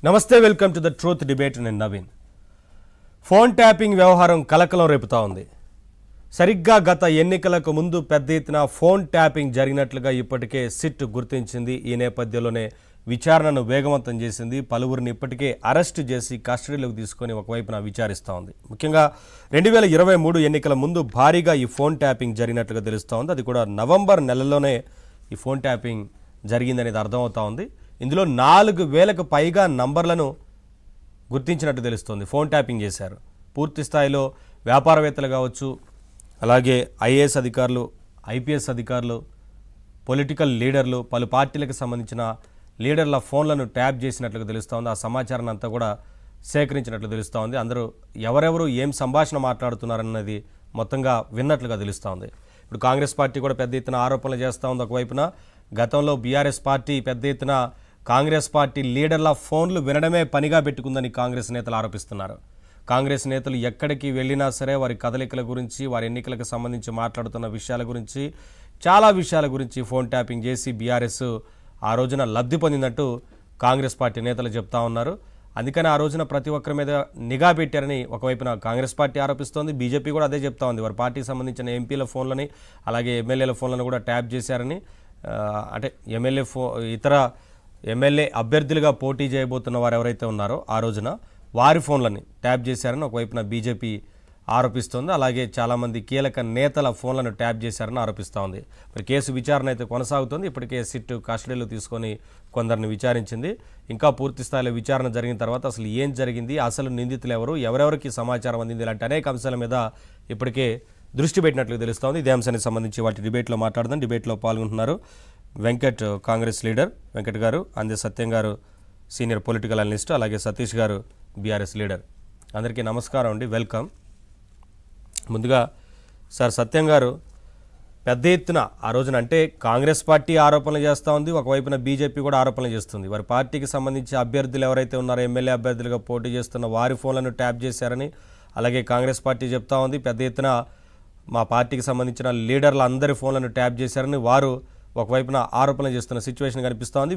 నమస్తే, welcome to the truth debate. నేను Naveen. Phone tapping వ్యవహారం కలకలం రేపుతా ఉంది. సరిగ్గా గత ఎన్నికలకు ముందు పెద్ద ఎత్తున ఫోన్ ట్యాపింగ్ జరిగినట్లుగా ఇప్పటికే సిట్ గుర్తించింది. ఈ నేపథ్యంలోనే విచారణను వేగవంతం చేసింది. పలువురిని ఇప్పటికే అరెస్టు చేసి కస్టడీలోకి తీసుకొని ఒకవైపున విచారిస్తూ ఉంది. ముఖ్యంగా 2023 ఎన్నికల ముందు భారీగా ఈ ఫోన్ ట్యాపింగ్ జరిగినట్లుగా తెలుస్తూ ఉంది. అది కూడా నవంబర్ నెలలోనే ఈ ఫోన్ ట్యాపింగ్ జరిగిందనేది అర్థమవుతా ఉంది. ఇందులో 4,000కు పైగా నంబర్లను గుర్తించినట్టు తెలుస్తోంది. ఫోన్ ట్యాపింగ్ చేశారు. పూర్తి స్థాయిలో వ్యాపారవేత్తలు కావచ్చు, అలాగే ఐఏఎస్ అధికారులు, ఐపీఎస్ అధికారులు, పొలిటికల్ లీడర్లు, పలు పార్టీలకు సంబంధించిన లీడర్ల ఫోన్లను ట్యాప్ చేసినట్లుగా తెలుస్తోంది. ఆ సమాచారాన్ని అంతా కూడా సేకరించినట్లు తెలుస్తోంది. అందరూ ఎవరెవరు ఏం సంభాషణ మాట్లాడుతున్నారన్నది మొత్తంగా విన్నట్లుగా తెలుస్తోంది. ఇప్పుడు కాంగ్రెస్ పార్టీ కూడా పెద్ద ఎత్తున ఆరోపణలు చేస్తూ ఉంది. ఒకవైపున గతంలో బీఆర్ఎస్ పార్టీ పెద్ద ఎత్తున కాంగ్రెస్ పార్టీ లీడర్ల ఫోన్లు వినడమే పనిగా పెట్టుకుందని కాంగ్రెస్ నేతలు ఆరోపిస్తున్నారు. కాంగ్రెస్ నేతలు ఎక్కడికి వెళ్ళినా సరే వారి కదలికల గురించి, వారి ఎన్నికలకు సంబంధించి మాట్లాడుతున్న విషయాల గురించి, చాలా విషయాల గురించి ఫోన్ ట్యాపింగ్ చేసి బీఆర్ఎస్ ఆ రోజున లబ్ధి పొందినట్టు కాంగ్రెస్ పార్టీ నేతలు చెప్తా ఉన్నారు. అందుకని ఆ రోజున ప్రతి ఒక్కరి మీద నిఘా పెట్టారని ఒకవైపున కాంగ్రెస్ పార్టీ ఆరోపిస్తోంది. బీజేపీ కూడా అదే చెప్తా ఉంది. వారి పార్టీకి సంబంధించిన ఎంపీల ఫోన్లని, అలాగే ఎమ్మెల్యేల ఫోన్లను కూడా ట్యాప్ చేశారని, అంటే ఇతర ఎమ్మెల్యే అభ్యర్థులుగా పోటీ చేయబోతున్న వారు ఎవరైతే ఉన్నారో ఆ రోజున వారి ఫోన్లని ట్యాప్ చేశారని ఒకవైపున బీజేపీ ఆరోపిస్తోంది. అలాగే చాలామంది కీలక నేతల ఫోన్లను ట్యాప్ చేశారని ఆరోపిస్తూ ఉంది. మరి కేసు విచారణ అయితే కొనసాగుతుంది. ఇప్పటికే సిట్ కస్టడీలో తీసుకొని కొందరిని విచారించింది. ఇంకా పూర్తి స్థాయిలో విచారణ జరిగిన తర్వాత అసలు ఏం జరిగింది, అసలు నిందితులు ఎవరు, ఎవరెవరికి సమాచారం అందింది, ఇలాంటి అనేక అంశాల మీద ఇప్పటికే దృష్టి పెట్టినట్లు తెలుస్తోంది. ఇదే అంశానికి సంబంధించి వాటి డిబేట్లో మాట్లాడదాం. డిబేట్లో పాల్గొంటున్నారు వెంకట్, కాంగ్రెస్ లీడర్ వెంకట్ గారు, అందే సత్యం గారు, సీనియర్ పొలిటికల్ అనలిస్ట్, అలాగే సతీష్ గారు, బీఆర్ఎస్ లీడర్. అందరికీ నమస్కారం అండి, వెల్కమ్. ముందుగా సార్ సత్యం గారు, పెద్ద ఎత్తున ఆ రోజున అంటే కాంగ్రెస్ పార్టీ ఆరోపణలు చేస్తూ ఉంది, ఒకవైపున బీజేపీ కూడా ఆరోపణలు చేస్తుంది. వారి పార్టీకి సంబంధించి అభ్యర్థులు ఎవరైతే ఉన్నారో ఎమ్మెల్యే అభ్యర్థులుగా పోటీ చేస్తున్న వారి ఫోన్లను ట్యాప్ చేశారని, అలాగే కాంగ్రెస్ పార్టీ చెప్తా ఉంది పెద్ద ఎత్తున మా పార్టీకి సంబంధించిన లీడర్ల అందరి ఫోన్లను ట్యాప్ చేశారని వారు ఒకవైపున ఆరోపణలు చేస్తున్న సిచ్యువేషన్ కనిపిస్తూ ఉంది.